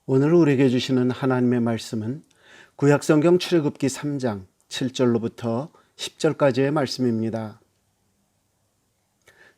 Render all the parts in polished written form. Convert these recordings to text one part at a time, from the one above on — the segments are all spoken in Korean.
오늘 우리에게 주시는 하나님의 말씀은 구약성경 출애굽기 3장 7절로부터 10절까지의 말씀입니다.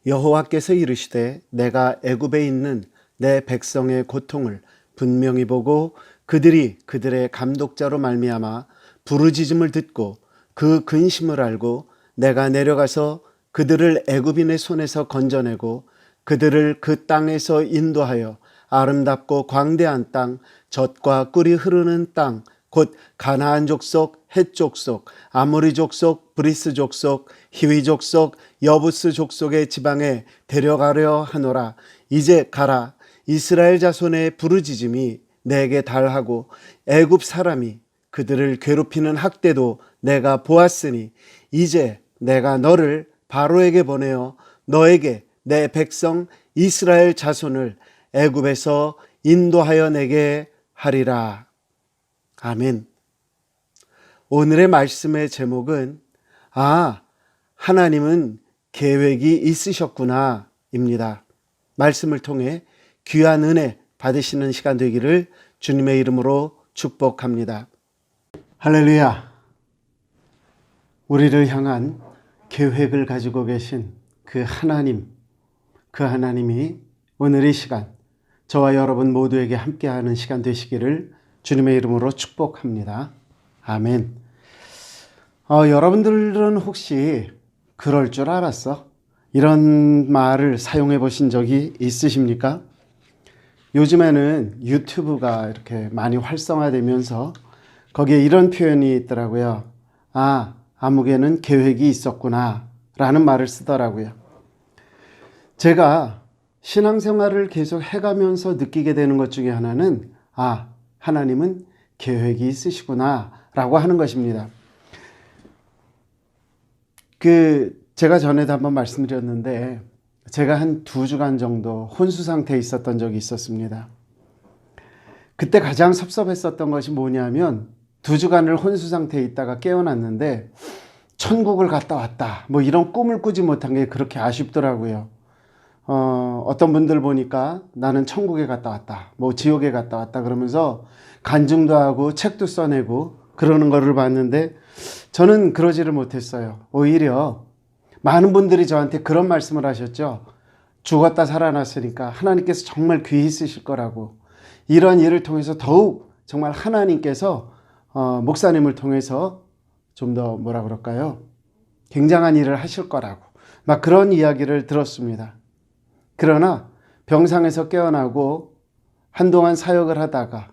여호와께서 이르시되 내가 애굽에 있는 내 백성의 고통을 분명히 보고 그들이 그들의 감독자로 말미암아 부르짖음을 듣고 그 근심을 알고 내가 내려가서 그들을 애굽인의 손에서 건져내고 그들을 그 땅에서 인도하여 아름답고 광대한 땅, 젖과 꿀이 흐르는 땅, 곧 가나안 족속, 헷 족속, 아모리 족속, 브리스 족속, 히위 족속, 여부스 족속의 지방에 데려가려 하노라. 이제 가라. 이스라엘 자손의 부르짖음이 내게 달하고 애굽 사람이 그들을 괴롭히는 학대도 내가 보았으니 이제 내가 너를 바로에게 보내어 너에게 내 백성 이스라엘 자손을 애굽에서 인도하여 내게 하리라. 아멘. 오늘의 말씀의 제목은 하나님은 계획이 있으셨구나 입니다. 말씀을 통해 귀한 은혜 받으시는 시간 되기를 주님의 이름으로 축복합니다. 할렐루야. 우리를 향한 계획을 가지고 계신 그 하나님이 오늘 이 시간 저와 여러분 모두에게 함께하는 시간 되시기를 주님의 이름으로 축복합니다. 아멘. 여러분들은 혹시 그럴 줄 알았어? 이런 말을 사용해 보신 적이 있으십니까? 요즘에는 유튜브가 이렇게 많이 활성화되면서 거기에 이런 표현이 있더라고요. 아무개는 계획이 있었구나 라는 말을 쓰더라고요. 제가 신앙생활을 계속 해가면서 느끼게 되는 것 중에 하나는 하나님은 계획이 있으시구나 라고 하는 것입니다. 제가 전에도 한번 말씀드렸는데 제가 한 2주간 정도 혼수 상태에 있었던 적이 있었습니다. 그때 가장 섭섭했었던 것이 뭐냐면 2주간을 혼수 상태에 있다가 깨어났는데 천국을 갔다 왔다 이런 꿈을 꾸지 못한 게 그렇게 아쉽더라고요. 어떤 분들 보니까 나는 천국에 갔다 왔다, 지옥에 갔다 왔다 그러면서 간증도 하고 책도 써내고 그러는 거를 봤는데 저는 그러지를 못했어요. 오히려 많은 분들이 저한테 그런 말씀을 하셨죠. 죽었다 살아났으니까 하나님께서 정말 귀히 쓰실 거라고. 이런 일을 통해서 더욱 정말 하나님께서 목사님을 통해서 좀 더 굉장한 일을 하실 거라고 막 그런 이야기를 들었습니다. 그러나 병상에서 깨어나고 한동안 사역을 하다가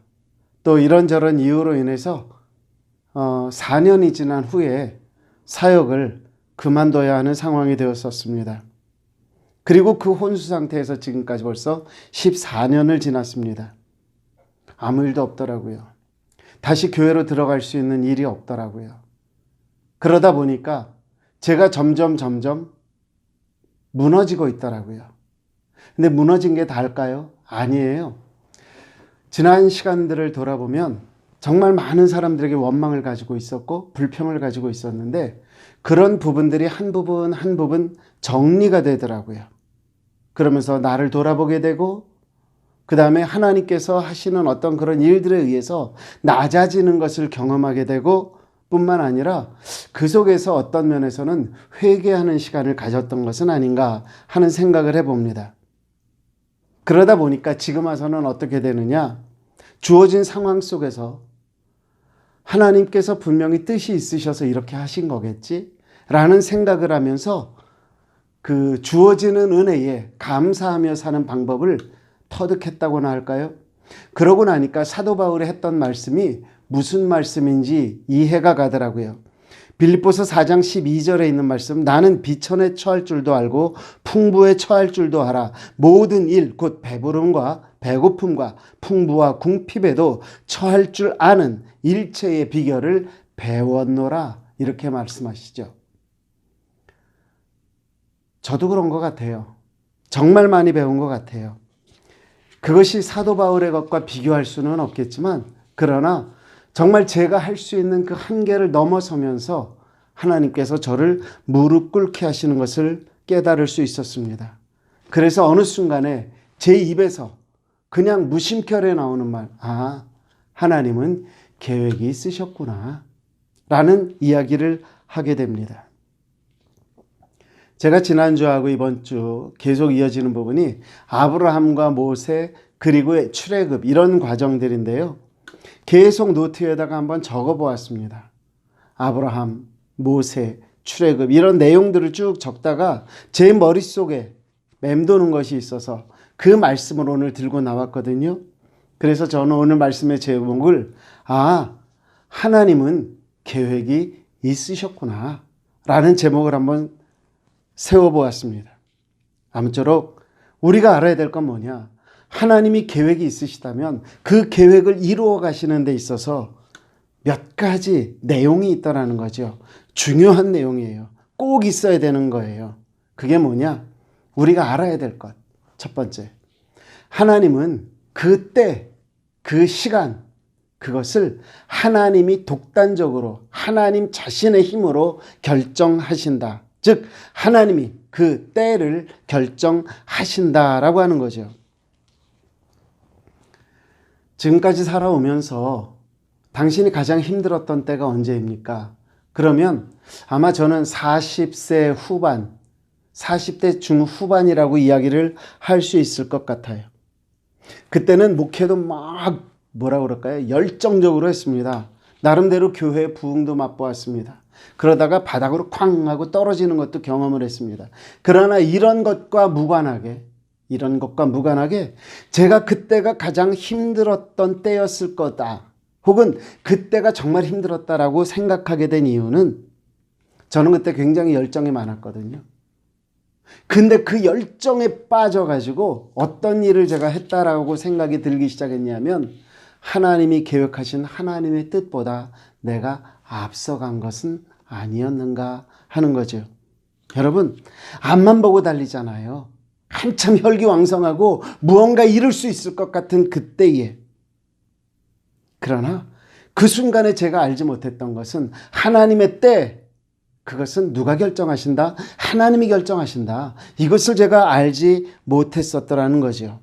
또 이런저런 이유로 인해서 4년이 지난 후에 사역을 그만둬야 하는 상황이 되었었습니다. 그리고 그 혼수 상태에서 지금까지 벌써 14년을 지났습니다. 아무 일도 없더라고요. 다시 교회로 들어갈 수 있는 일이 없더라고요. 그러다 보니까 제가 점점 무너지고 있더라고요. 근데 무너진 게 다일까요? 아니에요. 지난 시간들을 돌아보면 정말 많은 사람들에게 원망을 가지고 있었고 불평을 가지고 있었는데 그런 부분들이 한 부분 정리가 되더라고요. 그러면서 나를 돌아보게 되고 그 다음에 하나님께서 하시는 어떤 그런 일들에 의해서 낮아지는 것을 경험하게 되고 뿐만 아니라 그 속에서 어떤 면에서는 회개하는 시간을 가졌던 것은 아닌가 하는 생각을 해봅니다. 그러다 보니까 지금 와서는 어떻게 되느냐? 주어진 상황 속에서 하나님께서 분명히 뜻이 있으셔서 이렇게 하신 거겠지? 라는 생각을 하면서 그 주어지는 은혜에 감사하며 사는 방법을 터득했다고나 할까요? 그러고 나니까 사도 바울이 했던 말씀이 무슨 말씀인지 이해가 가더라고요. 빌립보서 4장 12절에 있는 말씀, 나는 비천에 처할 줄도 알고 풍부에 처할 줄도 알아. 모든 일, 곧 배부름과 배고픔과 풍부와 궁핍에도 처할 줄 아는 일체의 비결을 배웠노라. 이렇게 말씀하시죠. 저도 그런 것 같아요. 정말 많이 배운 것 같아요. 그것이 사도 바울의 것과 비교할 수는 없겠지만 그러나 정말 제가 할 수 있는 그 한계를 넘어서면서 하나님께서 저를 무릎 꿇게 하시는 것을 깨달을 수 있었습니다. 그래서 어느 순간에 제 입에서 그냥 무심결에 나오는 말, 아, 하나님은 계획이 있으셨구나 라는 이야기를 하게 됩니다. 제가 지난주하고 이번 주 계속 이어지는 부분이 아브라함과 모세 그리고 출애굽 이런 과정들인데요. 계속 노트에다가 한번 적어 보았습니다. 아브라함, 모세, 출애굽 이런 내용들을 쭉 적다가 제 머릿속에 맴도는 것이 있어서 그 말씀을 오늘 들고 나왔거든요. 그래서 저는 오늘 말씀의 제목을 하나님은 계획이 있으셨구나 라는 제목을 한번 세워보았습니다. 아무쪼록 우리가 알아야 될 건 뭐냐? 하나님이 계획이 있으시다면 그 계획을 이루어 가시는 데 있어서 몇 가지 내용이 있다라는 거죠. 중요한 내용이에요. 꼭 있어야 되는 거예요. 그게 뭐냐? 우리가 알아야 될 것. 첫 번째, 하나님은 그 때, 그 시간, 그것을 하나님이 독단적으로 하나님 자신의 힘으로 결정하신다. 즉 하나님이 그 때를 결정하신다라고 하는 거죠. 지금까지 살아오면서 당신이 가장 힘들었던 때가 언제입니까? 그러면 아마 저는 40세 후반, 40대 중후반이라고 이야기를 할 수 있을 것 같아요. 그때는 목회도 막 열정적으로 했습니다. 나름대로 교회 부흥도 맛보았습니다. 그러다가 바닥으로 쾅 하고 떨어지는 것도 경험을 했습니다. 그러나 이런 것과 무관하게 제가 그때가 가장 힘들었던 때였을 거다. 혹은 그때가 정말 힘들었다라고 생각하게 된 이유는 저는 그때 굉장히 열정이 많았거든요. 근데 그 열정에 빠져가지고 어떤 일을 제가 했다라고 생각이 들기 시작했냐면 하나님이 계획하신 하나님의 뜻보다 내가 앞서간 것은 아니었는가 하는 거죠. 여러분, 앞만 보고 달리잖아요. 한참 혈기왕성하고 무언가 이룰 수 있을 것 같은 그때에. 그러나 그 순간에 제가 알지 못했던 것은 하나님의 때, 그것은 누가 결정하신다? 하나님이 결정하신다. 이것을 제가 알지 못했었더라는 거죠.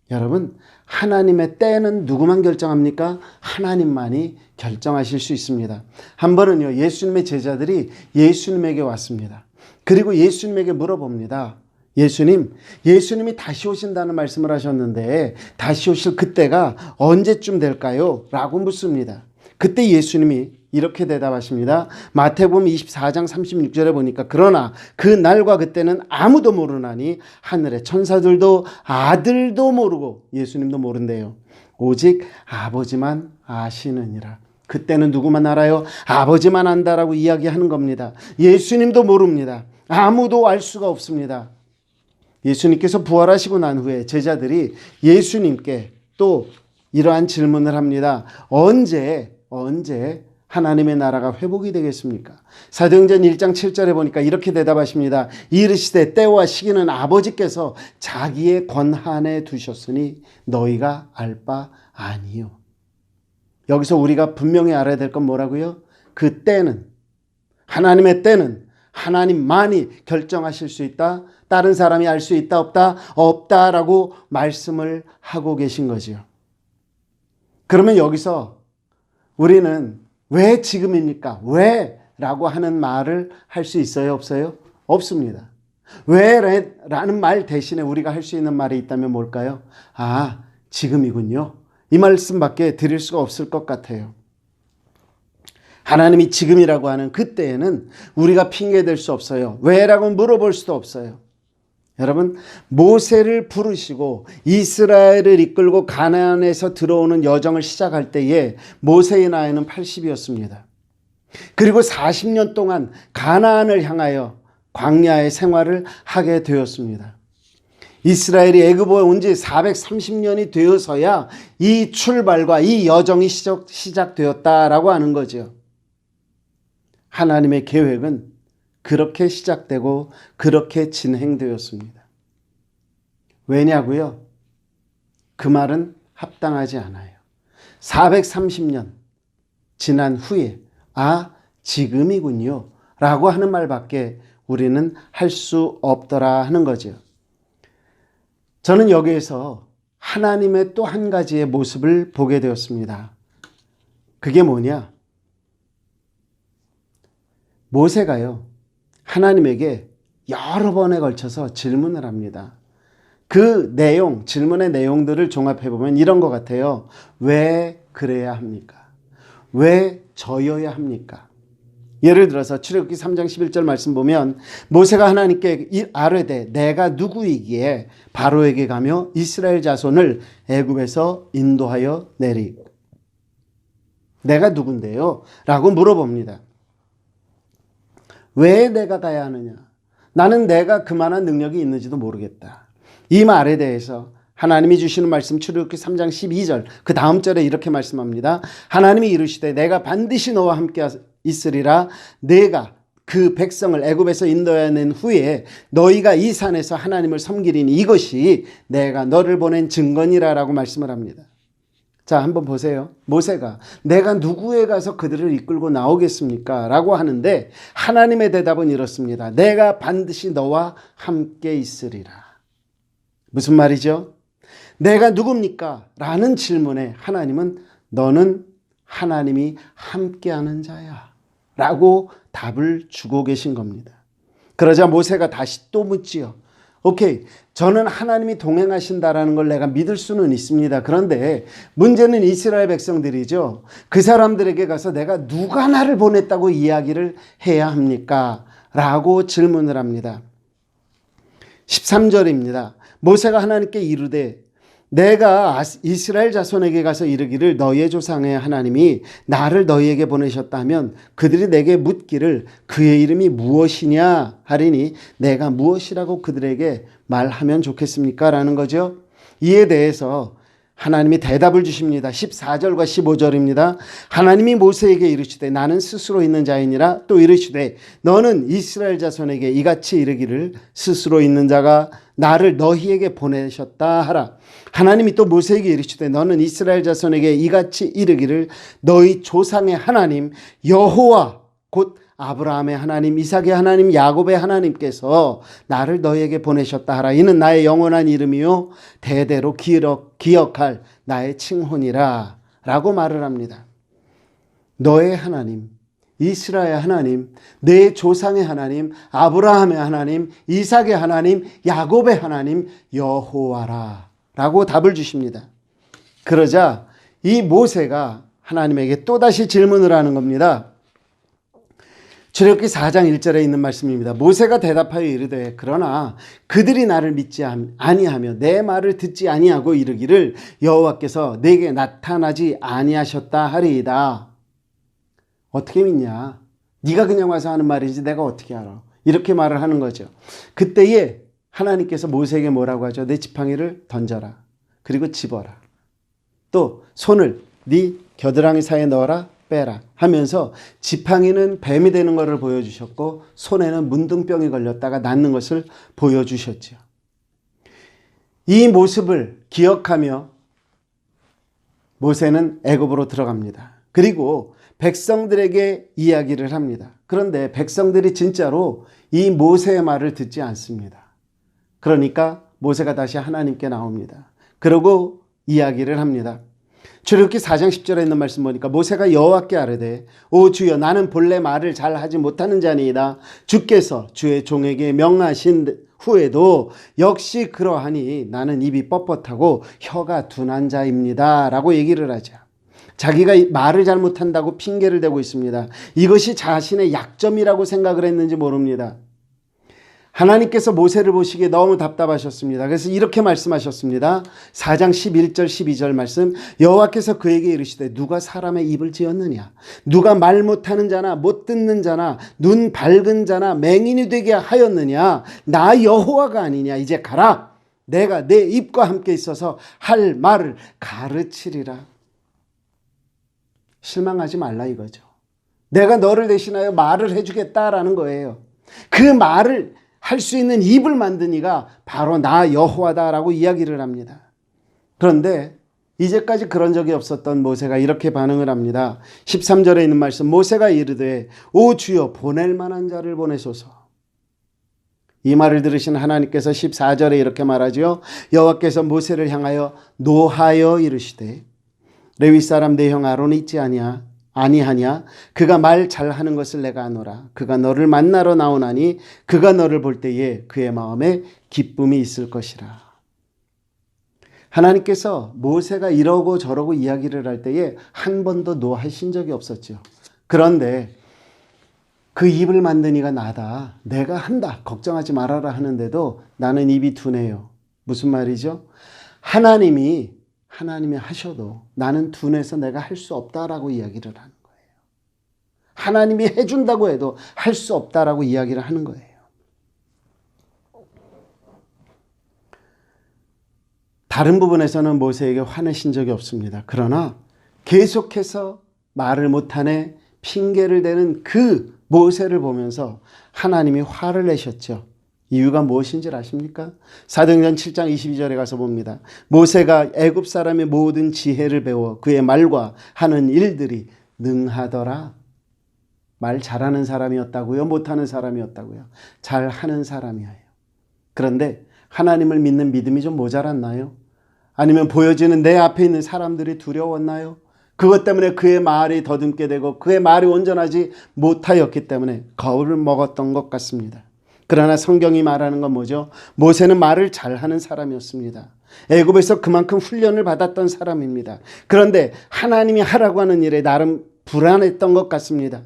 여러분, 하나님의 때는 누구만 결정합니까? 하나님만이 결정하실 수 있습니다. 한 번은요, 예수님의 제자들이 예수님에게 왔습니다. 그리고 예수님에게 물어봅니다. 예수님이 다시 오신다는 말씀을 하셨는데 다시 오실 그때가 언제쯤 될까요? 라고 묻습니다. 그때 예수님이 이렇게 대답하십니다. 마태복음 24장 36절에 보니까 그러나 그 날과 그때는 아무도 모르나니 하늘의 천사들도 아들도 모르고 예수님도 모른대요. 오직 아버지만 아시느니라. 그때는 누구만 알아요? 아버지만 안다라고 이야기하는 겁니다. 예수님도 모릅니다. 아무도 알 수가 없습니다. 예수님께서 부활하시고 난 후에 제자들이 예수님께 또 이러한 질문을 합니다. 언제 하나님의 나라가 회복이 되겠습니까? 사도행전 1장 7절에 보니까 이렇게 대답하십니다. 이르시되 때와 시기는 아버지께서 자기의 권한에 두셨으니 너희가 알 바 아니요. 여기서 우리가 분명히 알아야 될 건 뭐라고요? 그 때는, 하나님의 때는 하나님만이 결정하실 수 있다. 다른 사람이 알 수 있다 없다? 없다라고 말씀을 하고 계신 거지요. 그러면 여기서 우리는 왜 지금입니까? 왜? 라고 하는 말을 할 수 있어요? 없어요? 없습니다. 왜? 라는 말 대신에 우리가 할 수 있는 말이 있다면 뭘까요? 지금이군요. 이 말씀밖에 드릴 수가 없을 것 같아요. 하나님이 지금이라고 하는 그때에는 우리가 핑계댈 수 없어요. 왜라고 물어볼 수도 없어요. 여러분, 모세를 부르시고 이스라엘을 이끌고 가나안에서 들어오는 여정을 시작할 때에 모세의 나이는 80이었습니다. 그리고 40년 동안 가나안을 향하여 광야의 생활을 하게 되었습니다. 이스라엘이 애굽에 온 지 430년이 되어서야 이 출발과 이 여정이 시작되었다라고 하는 거죠. 하나님의 계획은 그렇게 시작되고 그렇게 진행되었습니다. 왜냐고요? 그 말은 합당하지 않아요. 430년 지난 후에 지금이군요 라고 하는 말밖에 우리는 할 수 없더라 하는 거죠. 저는 여기에서 하나님의 또 한 가지의 모습을 보게 되었습니다. 그게 뭐냐? 모세가요, 하나님에게 여러 번에 걸쳐서 질문을 합니다. 그 내용, 질문의 내용들을 종합해보면 이런 것 같아요. 왜 그래야 합니까? 왜 저여야 합니까? 예를 들어서 출애굽기 3장 11절 말씀 보면 모세가 하나님께 아뢰되 내가 누구이기에 바로에게 가며 이스라엘 자손을 애굽에서 인도하여 내리. 내가 누군데요? 라고 물어봅니다. 왜 내가 가야 하느냐? 나는 내가 그만한 능력이 있는지도 모르겠다. 이 말에 대해서 하나님이 주시는 말씀 출애굽기 3장 12절 그 다음 절에 이렇게 말씀합니다. 하나님이 이르시되 내가 반드시 너와 함께 있으리라. 내가 그 백성을 애굽에서 인도해낸 후에 너희가 이 산에서 하나님을 섬기리니 이것이 내가 너를 보낸 증거니라 라고 말씀을 합니다. 자, 한번 보세요. 모세가 내가 누구에 가서 그들을 이끌고 나오겠습니까? 라고 하는데 하나님의 대답은 이렇습니다. 내가 반드시 너와 함께 있으리라. 무슨 말이죠? 내가 누굽니까? 라는 질문에 하나님은 너는 하나님이 함께하는 자야 라고 답을 주고 계신 겁니다. 그러자 모세가 다시 또 묻지요. 오케이, 저는 하나님이 동행하신다라는 걸 내가 믿을 수는 있습니다. 그런데 문제는 이스라엘 백성들이죠. 그 사람들에게 가서 내가 누가 나를 보냈다고 이야기를 해야 합니까? 라고 질문을 합니다. 13절입니다. 모세가 하나님께 이르되 내가 이스라엘 자손에게 가서 이르기를 너희의 조상의 하나님이 나를 너희에게 보내셨다면 그들이 내게 묻기를 그의 이름이 무엇이냐 하리니 내가 무엇이라고 그들에게 말하면 좋겠습니까? 라는 거죠. 이에 대해서 하나님이 대답을 주십니다. 14절과 15절입니다. 하나님이 모세에게 이르시되 나는 스스로 있는 자이니라. 또 이르시되 너는 이스라엘 자손에게 이같이 이르기를 스스로 있는 자가 나를 너희에게 보내셨다 하라. 하나님이 또 모세에게 이르시되 너는 이스라엘 자손에게 이같이 이르기를 너희 조상의 하나님 여호와 곧 아브라함의 하나님, 이삭의 하나님, 야곱의 하나님께서 나를 너희에게 보내셨다 하라. 이는 나의 영원한 이름이요 대대로 기억할 나의 칭혼이라 라고 말을 합니다. 너의 하나님, 이스라엘 하나님, 내 조상의 하나님, 아브라함의 하나님, 이삭의 하나님, 야곱의 하나님 여호와라 라고 답을 주십니다. 그러자 이 모세가 하나님에게 또다시 질문을 하는 겁니다. 출애굽기 4장 1절에 있는 말씀입니다. 모세가 대답하여 이르되 그러나 그들이 나를 믿지 아니하며 내 말을 듣지 아니하고 이르기를 여호와께서 내게 나타나지 아니하셨다 하리이다. 어떻게 믿냐? 네가 그냥 와서 하는 말이지 내가 어떻게 알아? 이렇게 말을 하는 거죠. 그때에 하나님께서 모세에게 뭐라고 하죠? 내 지팡이를 던져라. 그리고 집어라. 또 손을 네 겨드랑이 사이에 넣어라. 빼라 하면서 지팡이는 뱀이 되는 것을 보여주셨고 손에는 문둥병이 걸렸다가 낫는 것을 보여주셨죠. 이 모습을 기억하며 모세는 애굽으로 들어갑니다. 그리고 백성들에게 이야기를 합니다. 그런데 백성들이 진짜로 이 모세의 말을 듣지 않습니다. 그러니까 모세가 다시 하나님께 나옵니다. 그리고 이야기를 합니다. 출애굽기 4장 10절에 있는 말씀 보니까 모세가 여호와께 아뢰되 오 주여 나는 본래 말을 잘 하지 못하는 자니이다. 주께서 주의 종에게 명하신 후에도 역시 그러하니 나는 입이 뻣뻣하고 혀가 둔한 자입니다 라고 얘기를 하자. 자기가 말을 잘 못한다고 핑계를 대고 있습니다. 이것이 자신의 약점이라고 생각을 했는지 모릅니다. 하나님께서 모세를 보시기에 너무 답답하셨습니다. 그래서 이렇게 말씀하셨습니다. 4장 11절 12절 말씀 여호와께서 그에게 이르시되 누가 사람의 입을 지었느냐 누가 말 못하는 자나 못 듣는 자나 눈 밝은 자나 맹인이 되게 하였느냐 나 여호와가 아니냐 이제 가라 내가 내 입과 함께 있어서 할 말을 가르치리라. 실망하지 말라 이거죠. 내가 너를 대신하여 말을 해주겠다라는 거예요. 그 말을 할 수 있는 입을 만든 이가 바로 나 여호와다라고 이야기를 합니다. 그런데 이제까지 그런 적이 없었던 모세가 이렇게 반응을 합니다. 13절에 있는 말씀 모세가 이르되 오 주여 보낼 만한 자를 보내소서. 이 말을 들으신 하나님께서 14절에 이렇게 말하죠. 여호와께서 모세를 향하여 노하여 이르시되 레위 사람 내 형 아론이 있지 아니하냐 그가 말 잘하는 것을 내가 아노라. 그가 너를 만나러 나오나니 그가 너를 볼 때에 그의 마음에 기쁨이 있을 것이라. 하나님께서 모세가 이러고 저러고 이야기를 할 때에 한 번도 노하신 적이 없었죠. 그런데 그 입을 만든 이가 나다. 내가 한다. 걱정하지 말아라 하는데도 나는 입이 둔해요. 무슨 말이죠? 하나님이 하셔도 나는 둔해서 내가 할 수 없다라고 이야기를 하는 거예요. 하나님이 해준다고 해도 할 수 없다라고 이야기를 하는 거예요. 다른 부분에서는 모세에게 화내신 적이 없습니다. 그러나 계속해서 말을 못하네 핑계를 대는 그 모세를 보면서 하나님이 화를 내셨죠. 이유가 무엇인지 아십니까? 사도행전 7장 22절에 가서 봅니다. 모세가 애굽 사람의 모든 지혜를 배워 그의 말과 하는 일들이 능하더라. 말 잘하는 사람이었다고요? 못하는 사람이었다고요? 잘하는 사람이에요. 그런데 하나님을 믿는 믿음이 좀 모자랐나요? 아니면 보여지는 내 앞에 있는 사람들이 두려웠나요? 그것 때문에 그의 말이 더듬게 되고 그의 말이 온전하지 못하였기 때문에 거울을 먹었던 것 같습니다. 그러나 성경이 말하는 건 뭐죠? 모세는 말을 잘하는 사람이었습니다. 애굽에서 그만큼 훈련을 받았던 사람입니다. 그런데 하나님이 하라고 하는 일에 나름 불안했던 것 같습니다.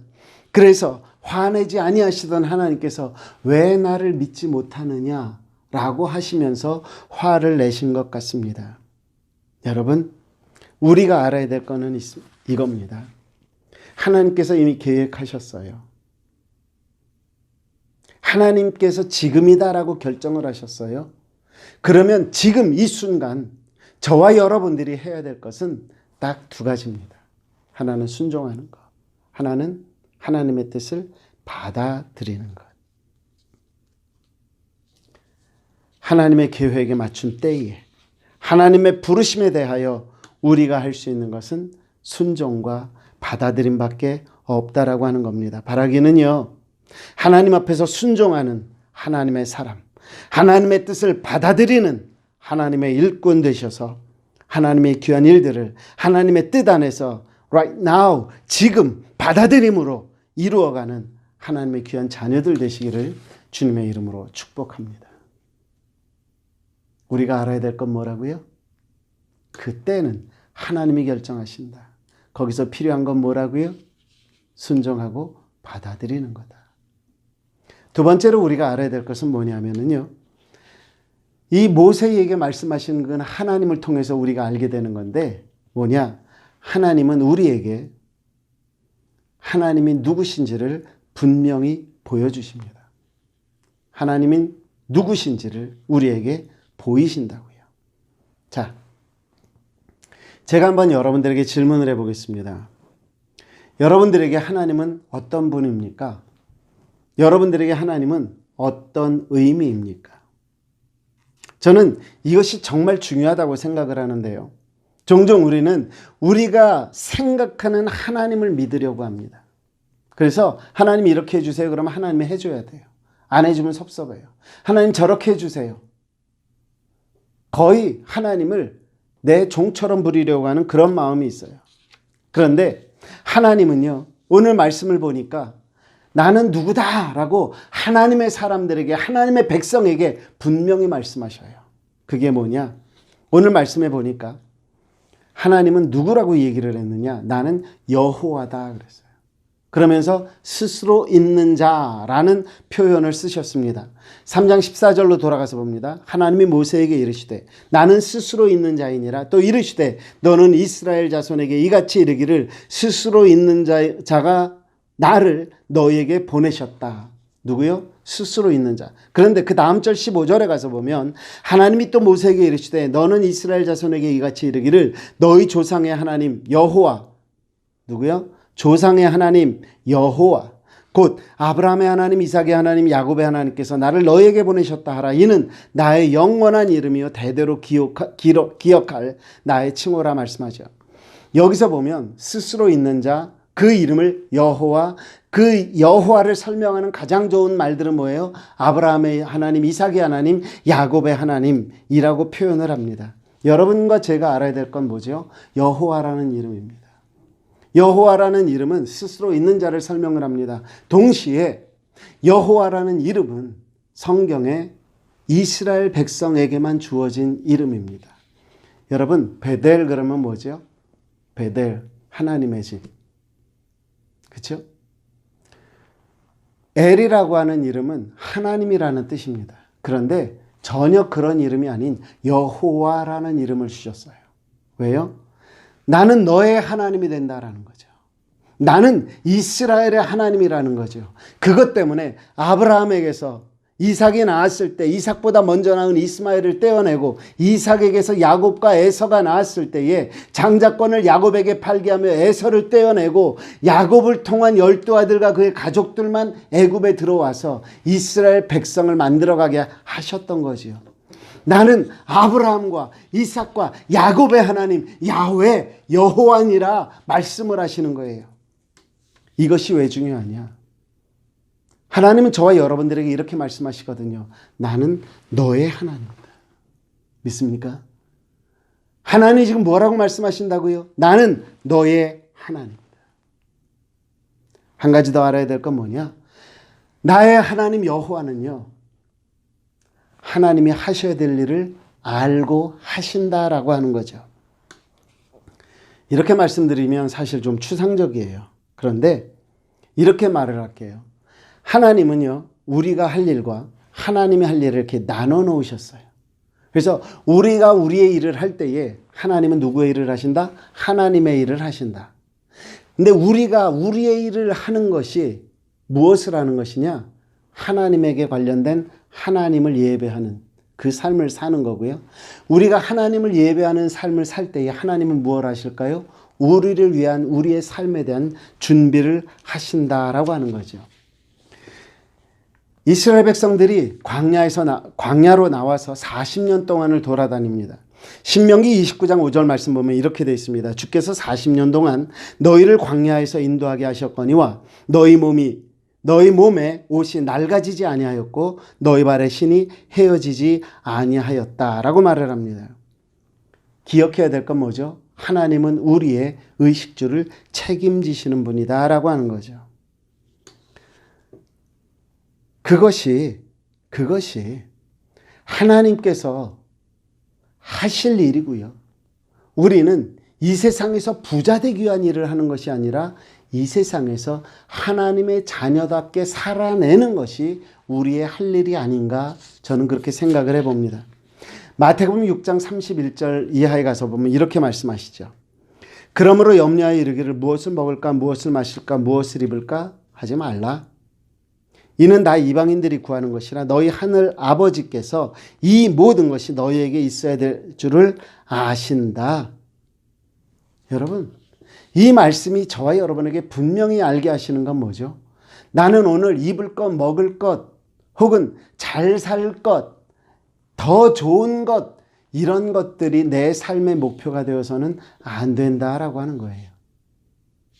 그래서 화내지 아니하시던 하나님께서 왜 나를 믿지 못하느냐라고 하시면서 화를 내신 것 같습니다. 여러분, 우리가 알아야 될 거는 이겁니다. 하나님께서 이미 계획하셨어요. 하나님께서 지금이다라고 결정을 하셨어요. 그러면 지금 이 순간 저와 여러분들이 해야 될 것은 딱 두 가지입니다. 하나는 순종하는 것, 하나는 하나님의 뜻을 받아들이는 것. 하나님의 계획에 맞춘 때에 하나님의 부르심에 대하여 우리가 할 수 있는 것은 순종과 받아들임밖에 없다라고 하는 겁니다. 바라기는요, 하나님 앞에서 순종하는 하나님의 사람, 하나님의 뜻을 받아들이는 하나님의 일꾼 되셔서 하나님의 귀한 일들을 하나님의 뜻 안에서 right now, 지금 받아들임으로 이루어가는 하나님의 귀한 자녀들 되시기를 주님의 이름으로 축복합니다. 우리가 알아야 될 건 뭐라고요? 그때는 하나님이 결정하신다. 거기서 필요한 건 뭐라고요? 순종하고 받아들이는 거다. 두 번째로 우리가 알아야 될 것은 뭐냐면요, 이 모세에게 말씀하시는 건 하나님을 통해서 우리가 알게 되는 건데 뭐냐? 하나님은 우리에게 하나님이 누구신지를 분명히 보여주십니다. 하나님이 누구신지를 우리에게 보이신다고요. 자, 제가 한번 여러분들에게 질문을 해보겠습니다. 여러분들에게 하나님은 어떤 분입니까? 여러분들에게 하나님은 어떤 의미입니까? 저는 이것이 정말 중요하다고 생각을 하는데요. 종종 우리는 우리가 생각하는 하나님을 믿으려고 합니다. 그래서 하나님 이렇게 해주세요. 그러면 하나님이 해줘야 돼요. 안 해주면 섭섭해요. 하나님 저렇게 해주세요. 거의 하나님을 내 종처럼 부리려고 하는 그런 마음이 있어요. 그런데 하나님은요, 오늘 말씀을 보니까 나는 누구다라고 하나님의 사람들에게, 하나님의 백성에게 분명히 말씀하셔요. 그게 뭐냐? 오늘 말씀해 보니까 하나님은 누구라고 얘기를 했느냐? 나는 여호와다 그랬어요. 그러면서 스스로 있는 자라는 표현을 쓰셨습니다. 3장 14절로 돌아가서 봅니다. 하나님이 모세에게 이르시되 나는 스스로 있는 자이니라. 또 이르시되 너는 이스라엘 자손에게 이같이 이르기를 스스로 있는 자가 나를 너에게 보내셨다. 누구요? 스스로 있는 자. 그런데 그 다음 절 15절에 가서 보면 하나님이 또 모세에게 이르시되 너는 이스라엘 자손에게 이같이 이르기를 너희 조상의 하나님 여호와, 누구요? 조상의 하나님 여호와 곧 아브라함의 하나님, 이삭의 하나님, 야곱의 하나님께서 나를 너에게 보내셨다 하라. 이는 나의 영원한 이름이요 대대로 기억할 나의 칭호라 말씀하죠. 여기서 보면 스스로 있는 자, 그 이름을 여호와, 그 여호와를 설명하는 가장 좋은 말들은 뭐예요? 아브라함의 하나님, 이삭의 하나님, 야곱의 하나님이라고 표현을 합니다. 여러분과 제가 알아야 될 건 뭐죠? 여호와라는 이름입니다. 여호와라는 이름은 스스로 있는 자를 설명을 합니다. 동시에 여호와라는 이름은 성경에 이스라엘 백성에게만 주어진 이름입니다. 여러분, 베델 그러면 뭐죠? 베델, 하나님의 집. 그렇죠? 엘이라고 하는 이름은 하나님이라는 뜻입니다. 그런데 전혀 그런 이름이 아닌 여호와라는 이름을 주셨어요. 왜요? 나는 너의 하나님이 된다라는 거죠. 나는 이스라엘의 하나님이라는 거죠. 그것 때문에 아브라함에게서 이삭이 낳았을 때 이삭보다 먼저 낳은 이스마엘을 떼어내고 이삭에게서 야곱과 에서가 낳았을 때에 장자권을 야곱에게 팔게 하며 에서를 떼어내고 야곱을 통한 12아들과 그의 가족들만 애굽에 들어와서 이스라엘 백성을 만들어가게 하셨던 거지요. 나는 아브라함과 이삭과 야곱의 하나님 야훼 여호와니라 말씀을 하시는 거예요. 이것이 왜 중요하냐? 하나님은 저와 여러분들에게 이렇게 말씀하시거든요. 나는 너의 하나님이다. 믿습니까? 하나님이 지금 뭐라고 말씀하신다고요? 나는 너의 하나님이다. 한 가지 더 알아야 될 건 뭐냐? 나의 하나님 여호와는요, 하나님이 하셔야 될 일을 알고 하신다라고 하는 거죠. 이렇게 말씀드리면 사실 좀 추상적이에요. 그런데 이렇게 말을 할게요. 하나님은요, 우리가 할 일과 하나님이 할 일을 이렇게 나눠 놓으셨어요. 그래서 우리가 우리의 일을 할 때에 하나님은 누구의 일을 하신다? 하나님의 일을 하신다. 근데 우리가 우리의 일을 하는 것이 무엇을 하는 것이냐? 하나님에게 관련된 하나님을 예배하는 그 삶을 사는 거고요. 우리가 하나님을 예배하는 삶을 살 때에 하나님은 무엇을 하실까요? 우리를 위한 우리의 삶에 대한 준비를 하신다라고 하는 거죠. 이스라엘 백성들이 광야로 나와서 40년 동안을 돌아다닙니다. 신명기 29장 5절 말씀 보면 이렇게 되어 있습니다. 주께서 40년 동안 너희를 광야에서 인도하게 하셨거니와 너희 몸에 옷이 낡아지지 아니하였고 너희 발의 신이 헤어지지 아니하였다라고 말을 합니다. 기억해야 될 건 뭐죠? 하나님은 우리의 의식주를 책임지시는 분이다라고 하는 거죠. 그것이 하나님께서 하실 일이고요. 우리는 이 세상에서 부자 되기 위한 일을 하는 것이 아니라 이 세상에서 하나님의 자녀답게 살아내는 것이 우리의 할 일이 아닌가 저는 그렇게 생각을 해봅니다. 마태복음 6장 31절 이하에 가서 보면 이렇게 말씀하시죠. 그러므로 염려하여 이르기를 무엇을 먹을까 무엇을 마실까 무엇을 입을까 하지 말라. 이는 다 이방인들이 구하는 것이라 너희 하늘 아버지께서 이 모든 것이 너희에게 있어야 될 줄을 아신다. 여러분, 이 말씀이 저와 여러분에게 분명히 알게 하시는 건 뭐죠? 나는 오늘 입을 것, 먹을 것, 혹은 잘 살 것, 더 좋은 것, 이런 것들이 내 삶의 목표가 되어서는 안 된다라고 하는 거예요.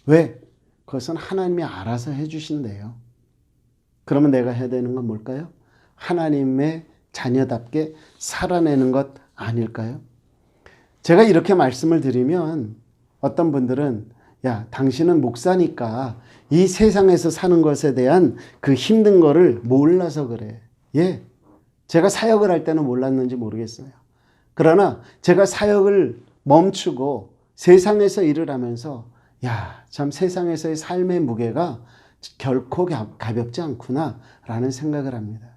왜? 그것은 하나님이 알아서 해주신대요. 그러면 내가 해야 되는 건 뭘까요? 하나님의 자녀답게 살아내는 것 아닐까요? 제가 이렇게 말씀을 드리면 어떤 분들은 야, 당신은 목사니까 이 세상에서 사는 것에 대한 그 힘든 거를 몰라서 그래. 예, 제가 사역을 할 때는 몰랐는지 모르겠어요. 그러나 제가 사역을 멈추고 세상에서 일을 하면서 야, 참 세상에서의 삶의 무게가 결코 가볍지 않구나 라는 생각을 합니다.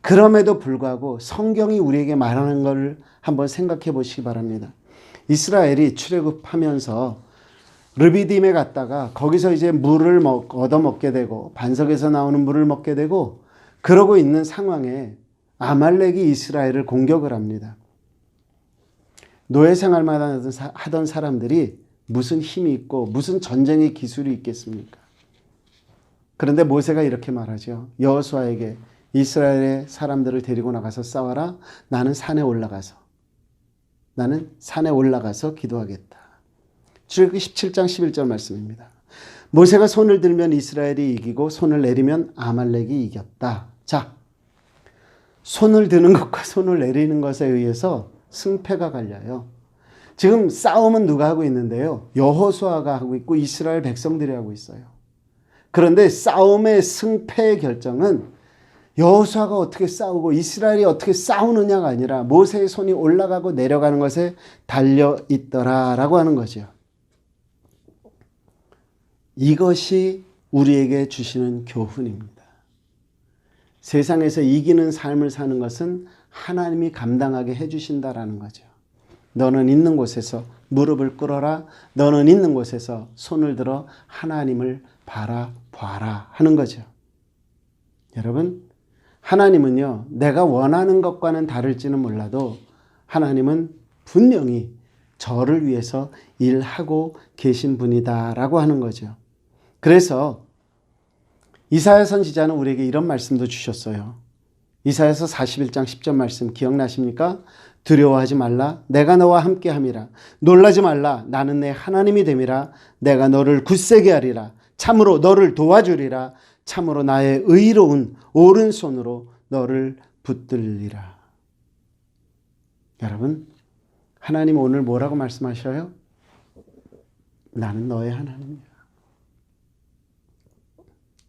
그럼에도 불구하고 성경이 우리에게 말하는 걸 한번 생각해 보시기 바랍니다. 이스라엘이 출애굽하면서 르비딤에 갔다가 거기서 이제 물을 얻어먹게 되고 반석에서 나오는 물을 먹게 되고 그러고 있는 상황에 아말렉이 이스라엘을 공격을 합니다. 노예 생활만 하던 사람들이 무슨 힘이 있고 무슨 전쟁의 기술이 있겠습니까? 그런데 모세가 이렇게 말하죠. 여호수아에게 이스라엘의 사람들을 데리고 나가서 싸워라. 나는 산에 올라가서 기도하겠다. 출애굽기 17장 11절 말씀입니다. 모세가 손을 들면 이스라엘이 이기고 손을 내리면 아말렉이 이겼다. 자, 손을 드는 것과 손을 내리는 것에 의해서 승패가 갈려요. 지금 싸움은 누가 하고 있는데요? 여호수아가 하고 있고 이스라엘 백성들이 하고 있어요. 그런데 싸움의 승패의 결정은 여호수아가 어떻게 싸우고 이스라엘이 어떻게 싸우느냐가 아니라 모세의 손이 올라가고 내려가는 것에 달려 있더라라고 하는 거죠. 이것이 우리에게 주시는 교훈입니다. 세상에서 이기는 삶을 사는 것은 하나님이 감당하게 해주신다라는 거죠. 너는 있는 곳에서 무릎을 꿇어라. 너는 있는 곳에서 손을 들어 하나님을 바라봐라 하는 거죠. 여러분, 하나님은요, 내가 원하는 것과는 다를지는 몰라도 하나님은 분명히 저를 위해서 일하고 계신 분이다라고 하는 거죠. 그래서 이사야 선지자는 우리에게 이런 말씀도 주셨어요. 이사야서 41장 10절 말씀 기억나십니까? 두려워하지 말라. 내가 너와 함께함이라. 놀라지 말라. 나는 내 하나님이 됨이라. 내가 너를 굳세게 하리라. 참으로 너를 도와주리라. 참으로 나의 의로운 오른손으로 너를 붙들리라. 여러분, 하나님 오늘 뭐라고 말씀하셔요? 나는 너의 하나님이야.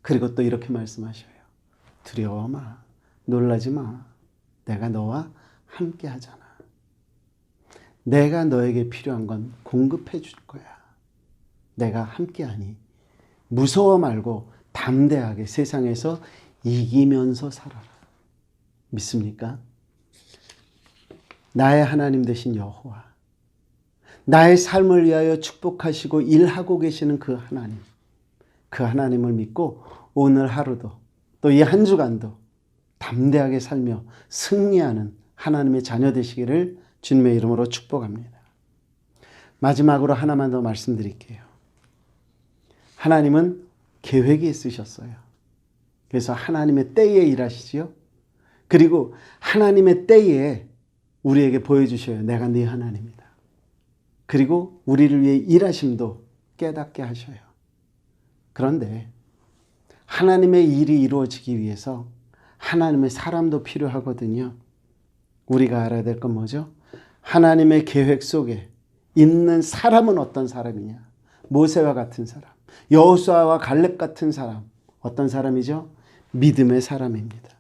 그리고 또 이렇게 말씀하셔요. 두려워 마. 놀라지 마. 내가 너와 함께 하잖아. 내가 너에게 필요한 건 공급해 줄 거야. 내가 함께 하니 무서워 말고 담대하게 세상에서 이기면서 살아라. 믿습니까? 나의 하나님 되신 여호와, 나의 삶을 위하여 축복하시고 일하고 계시는 그 하나님, 그 하나님을 믿고 오늘 하루도 또 이 한 주간도 담대하게 살며 승리하는 하나님의 자녀 되시기를 주님의 이름으로 축복합니다. 마지막으로 하나만 더 말씀드릴게요. 하나님은 계획이 있으셨어요. 그래서 하나님의 때에 일하시지요. 그리고 하나님의 때에 우리에게 보여주셔요. 내가 네 하나님이다. 그리고 우리를 위해 일하심도 깨닫게 하셔요. 그런데 하나님의 일이 이루어지기 위해서 하나님의 사람도 필요하거든요. 우리가 알아야 될 건 뭐죠? 하나님의 계획 속에 있는 사람은 어떤 사람이냐? 모세와 같은 사람, 여호수아와 갈렙 같은 사람, 어떤 사람이죠? 믿음의 사람입니다.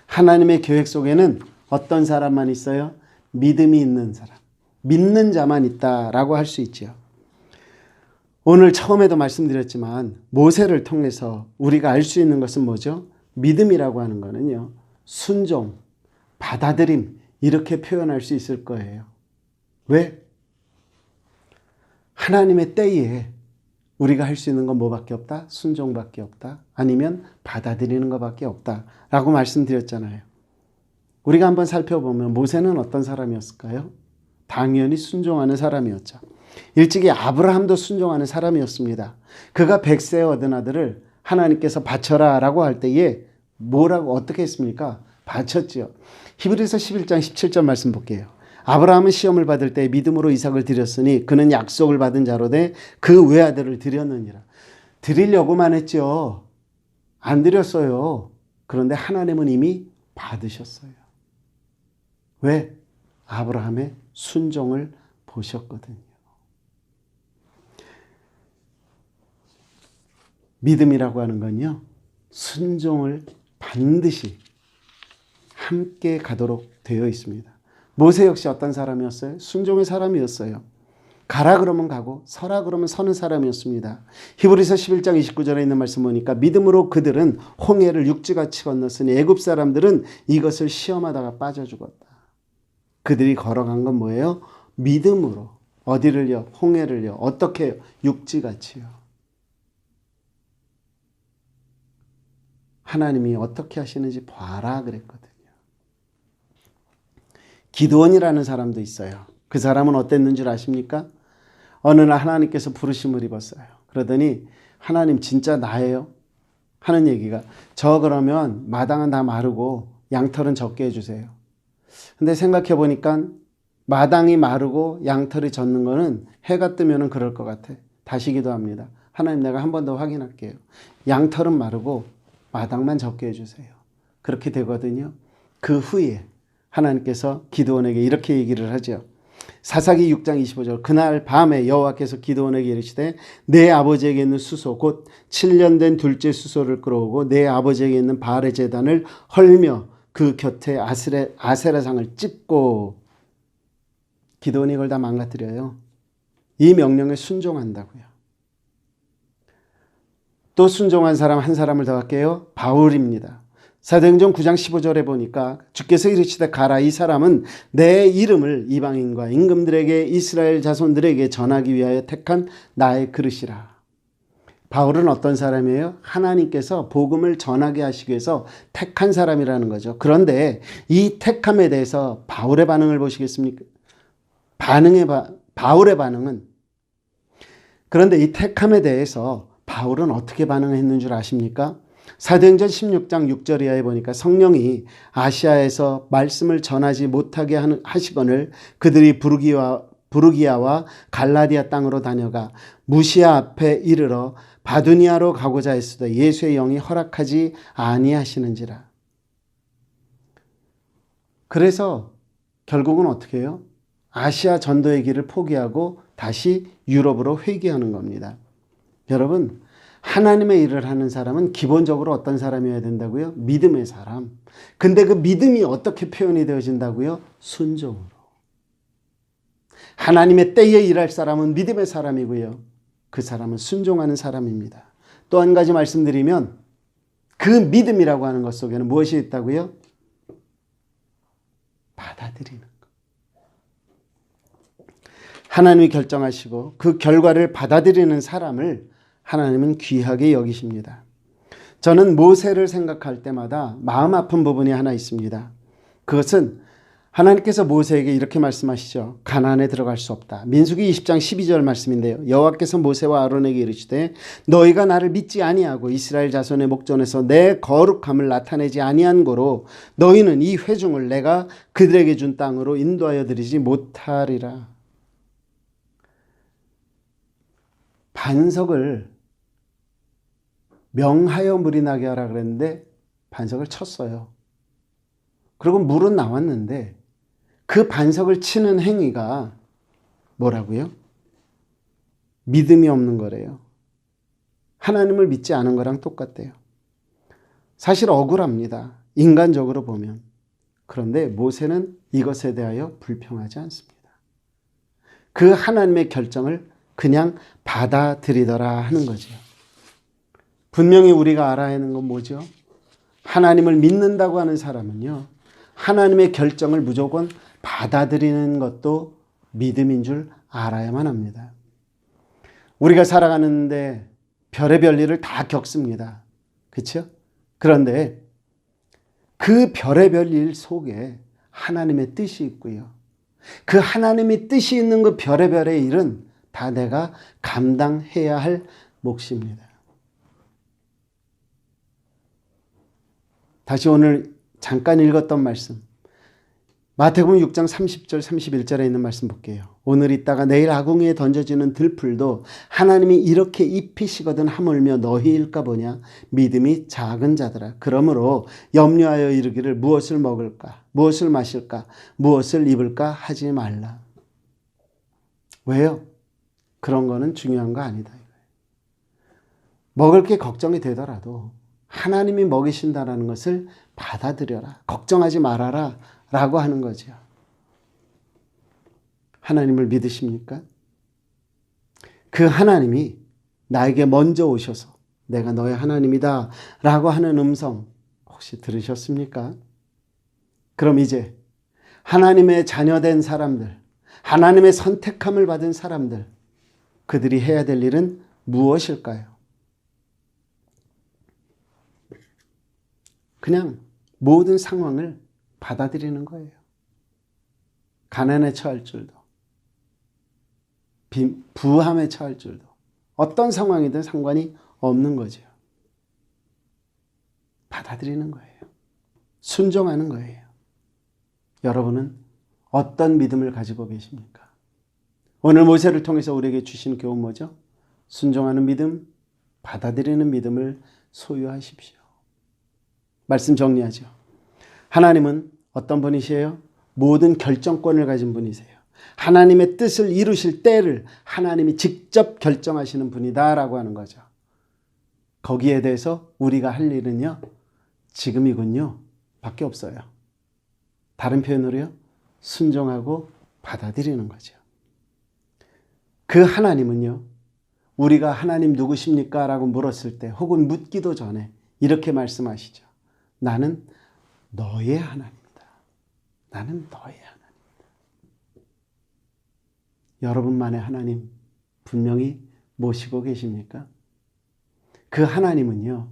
하나님의 계획 속에는 어떤 사람만 있어요? 믿음이 있는 사람, 믿는 자만 있다라고 할 수 있죠. 오늘 처음에도 말씀드렸지만 모세를 통해서 우리가 알 수 있는 것은 뭐죠? 믿음이라고 하는 거는요, 순종, 받아들임, 이렇게 표현할 수 있을 거예요. 왜? 하나님의 때에 우리가 할 수 있는 건 뭐밖에 없다? 순종밖에 없다. 아니면 받아들이는 것밖에 없다라고 말씀드렸잖아요. 우리가 한번 살펴보면 모세는 어떤 사람이었을까요? 당연히 순종하는 사람이었죠. 일찍이 아브라함도 순종하는 사람이었습니다. 그가 100세에 얻은 아들을 하나님께서 바쳐라 라고 할 때에 뭐라고 어떻게 했습니까? 바쳤지요. 히브리서 11장 17절 말씀 볼게요. 아브라함은 시험을 받을 때 믿음으로 이삭을 드렸으니 그는 약속을 받은 자로되 그 외아들을 드렸느니라. 드리려고만 했죠. 안 드렸어요. 그런데 하나님은 이미 받으셨어요. 왜? 아브라함의 순종을 보셨거든요. 믿음이라고 하는 건요, 순종을 반드시 함께 가도록 되어 있습니다. 모세 역시 어떤 사람이었어요? 순종의 사람이었어요. 가라 그러면 가고 서라 그러면 서는 사람이었습니다. 히브리서 11장 29절에 있는 말씀 보니까 믿음으로 그들은 홍해를 육지같이 건넜으니 애굽 사람들은 이것을 시험하다가 빠져 죽었다. 그들이 걸어간 건 뭐예요? 믿음으로. 어디를요? 홍해를요. 어떻게 해요? 육지같이요. 하나님이 어떻게 하시는지 봐라 그랬거든요. 기드온이라는 사람도 있어요. 그 사람은 어땠는 줄 아십니까? 어느 날 하나님께서 부르심을 입었어요. 그러더니 하나님 진짜 나예요? 하는 얘기가, 저 그러면 마당은 다 마르고 양털은 적게 해주세요. 근데 생각해 보니까 마당이 마르고 양털이 젖는 거는 해가 뜨면 그럴 것 같아. 다시 기도합니다. 하나님 내가 한 번 더 확인할게요. 양털은 마르고 마당만 적게 해주세요. 그렇게 되거든요. 그 후에 하나님께서 기드온에게 이렇게 얘기를 하죠. 사사기 6장 25절 그날 밤에 여호와께서 기드온에게 이르시되 내 아버지에게 있는 수소 곧 7년 된 둘째 수소를 끌어오고 내 아버지에게 있는 바알의 제단을 헐며 그 곁에 아세라상을 찝고 기드온이 이걸 다 망가뜨려요. 이 명령에 순종한다고요. 또 순종한 사람 한 사람을 더 할게요. 바울입니다. 사도행전 9장 15절에 보니까 주께서 이르시되 가라 이 사람은 내 이름을 이방인과 임금들에게 이스라엘 자손들에게 전하기 위하여 택한 나의 그릇이라. 바울은 어떤 사람이에요? 하나님께서 복음을 전하게 하시기 위해서 택한 사람이라는 거죠. 그런데 이 택함에 대해서 바울의 반응을 보시겠습니까? 바울의 반응은 그런데 이 택함에 대해서 바울은 어떻게 반응했는 줄 아십니까? 사도행전 16장 6절 이하에 보니까 성령이 아시아에서 말씀을 전하지 못하게 하시거늘 그들이 부르기아와 갈라디아 땅으로 다녀가 무시아 앞에 이르러 바두니아로 가고자 했으되 예수의 영이 허락하지 아니하시는지라. 그래서 결국은 어떻게 해요? 아시아 전도의 길을 포기하고 다시 유럽으로 회귀하는 겁니다. 여러분, 하나님의 일을 하는 사람은 기본적으로 어떤 사람이어야 된다고요? 믿음의 사람. 근데 그 믿음이 어떻게 표현이 되어진다고요? 순종으로. 하나님의 때에 일할 사람은 믿음의 사람이고요. 그 사람은 순종하는 사람입니다. 또 한 가지 말씀드리면 그 믿음이라고 하는 것 속에는 무엇이 있다고요? 받아들이는 것. 하나님이 결정하시고 그 결과를 받아들이는 사람을 하나님은 귀하게 여기십니다. 저는 모세를 생각할 때마다 마음 아픈 부분이 하나 있습니다. 그것은 하나님께서 모세에게 이렇게 말씀하시죠. 가나안에 들어갈 수 없다. 민수기 20장 12절 말씀인데요. 여호와께서 모세와 아론에게 이르시되 너희가 나를 믿지 아니하고 이스라엘 자손의 목전에서 내 거룩함을 나타내지 아니한 고로 너희는 이 회중을 내가 그들에게 준 땅으로 인도하여 드리지 못하리라. 반석을 명하여 물이 나게 하라 그랬는데 반석을 쳤어요. 그리고 물은 나왔는데 그 반석을 치는 행위가 뭐라고요? 믿음이 없는 거래요. 하나님을 믿지 않은 거랑 똑같대요. 사실 억울합니다. 인간적으로 보면. 그런데 모세는 이것에 대하여 불평하지 않습니다. 그 하나님의 결정을 그냥 받아들이더라 하는 거죠. 분명히 우리가 알아야 하는 건 뭐죠? 하나님을 믿는다고 하는 사람은요, 하나님의 결정을 무조건 받아들이는 것도 믿음인 줄 알아야만 합니다. 우리가 살아가는데 별의별 일을 다 겪습니다. 그렇죠? 그런데 그 별의별 일 속에 하나님의 뜻이 있고요. 그 하나님의 뜻이 있는 그 별의별의 일은 다 내가 감당해야 할 몫입니다. 다시 오늘 잠깐 읽었던 말씀. 마태복음 6장 30절 31절에 있는 말씀 볼게요. 오늘 있다가 내일 아궁이에 던져지는 들풀도 하나님이 이렇게 입히시거든 하물며 너희일까 보냐. 믿음이 작은 자들아. 그러므로 염려하여 이르기를 무엇을 먹을까 무엇을 마실까 무엇을 입을까 하지 말라. 왜요? 그런 거는 중요한 거 아니다. 먹을 게 걱정이 되더라도 하나님이 먹이신다는 것을 받아들여라. 걱정하지 말아라 라고 하는 거죠. 하나님을 믿으십니까? 그 하나님이 나에게 먼저 오셔서 내가 너의 하나님이다 라고 하는 음성 혹시 들으셨습니까? 그럼 이제 하나님의 자녀된 사람들, 하나님의 선택함을 받은 사람들, 그들이 해야 될 일은 무엇일까요? 그냥 모든 상황을 받아들이는 거예요. 가난에 처할 줄도, 부함에 처할 줄도, 어떤 상황이든 상관이 없는 거죠. 받아들이는 거예요. 순종하는 거예요. 여러분은 어떤 믿음을 가지고 계십니까? 오늘 모세를 통해서 우리에게 주신 교훈 뭐죠? 순종하는 믿음, 받아들이는 믿음을 소유하십시오. 말씀 정리하죠. 하나님은 어떤 분이세요? 모든 결정권을 가진 분이세요. 하나님의 뜻을 이루실 때를 하나님이 직접 결정하시는 분이다라고 하는 거죠. 거기에 대해서 우리가 할 일은요, 지금이군요 밖에 없어요. 다른 표현으로요, 순종하고 받아들이는 거죠. 그 하나님은요, 우리가 하나님 누구십니까? 라고 물었을 때 혹은 묻기도 전에 이렇게 말씀하시죠. 나는 너의 하나님이다. 나는 너의 하나님이다. 여러분만의 하나님 분명히 모시고 계십니까? 그 하나님은요,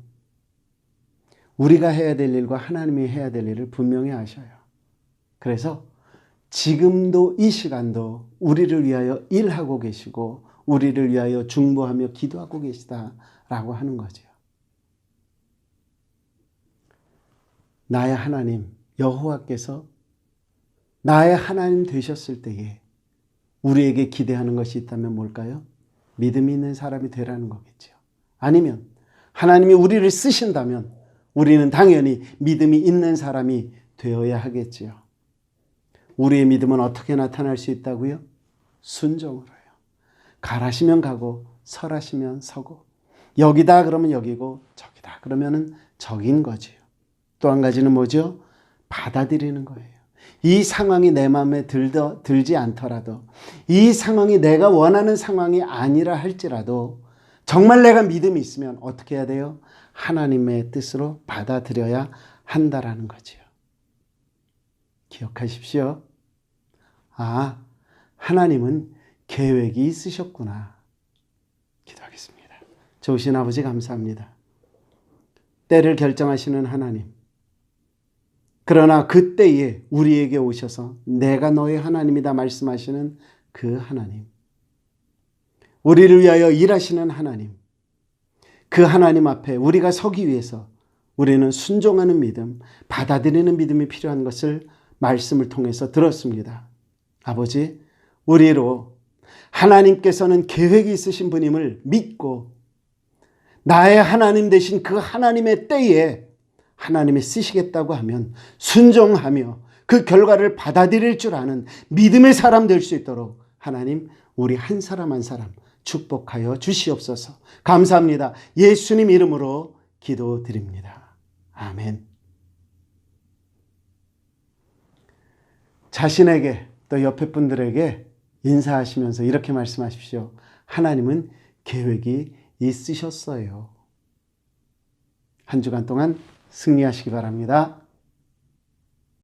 우리가 해야 될 일과 하나님이 해야 될 일을 분명히 아셔요. 그래서 지금도 이 시간도 우리를 위하여 일하고 계시고 우리를 위하여 중보하며 기도하고 계시다라고 하는 거죠. 나의 하나님 여호와께서 나의 하나님 되셨을 때에 우리에게 기대하는 것이 있다면 뭘까요? 믿음이 있는 사람이 되라는 거겠죠. 아니면 하나님이 우리를 쓰신다면 우리는 당연히 믿음이 있는 사람이 되어야 하겠지요. 우리의 믿음은 어떻게 나타날 수 있다고요? 순종으로요. 가라시면 가고 설하시면 서고 여기다 그러면 여기고 저기다 그러면 저긴 거지요. 또 한 가지는 뭐죠? 받아들이는 거예요. 이 상황이 내 마음에 들지 않더라도 이 상황이 내가 원하는 상황이 아니라 할지라도 정말 내가 믿음이 있으면 어떻게 해야 돼요? 하나님의 뜻으로 받아들여야 한다라는 거지요. 기억하십시오. 아, 하나님은 계획이 있으셨구나. 기도하겠습니다. 좋으신 아버지 감사합니다. 때를 결정하시는 하나님. 그러나 그때에 우리에게 오셔서 내가 너의 하나님이다 말씀하시는 그 하나님. 우리를 위하여 일하시는 하나님. 그 하나님 앞에 우리가 서기 위해서 우리는 순종하는 믿음, 받아들이는 믿음이 필요한 것을 말씀을 통해서 들었습니다. 아버지, 우리로 하나님께서는 계획이 있으신 분임을 믿고 나의 하나님 되신 그 하나님의 때에 하나님이 쓰시겠다고 하면 순종하며 그 결과를 받아들일 줄 아는 믿음의 사람 될 수 있도록 하나님 우리 한 사람 한 사람 축복하여 주시옵소서. 감사합니다. 예수님 이름으로 기도드립니다. 아멘. 자신에게 또 옆에 분들에게 인사하시면서 이렇게 말씀하십시오. 하나님은 계획이 있으셨어요. 한 주간 동안 승리하시기 바랍니다.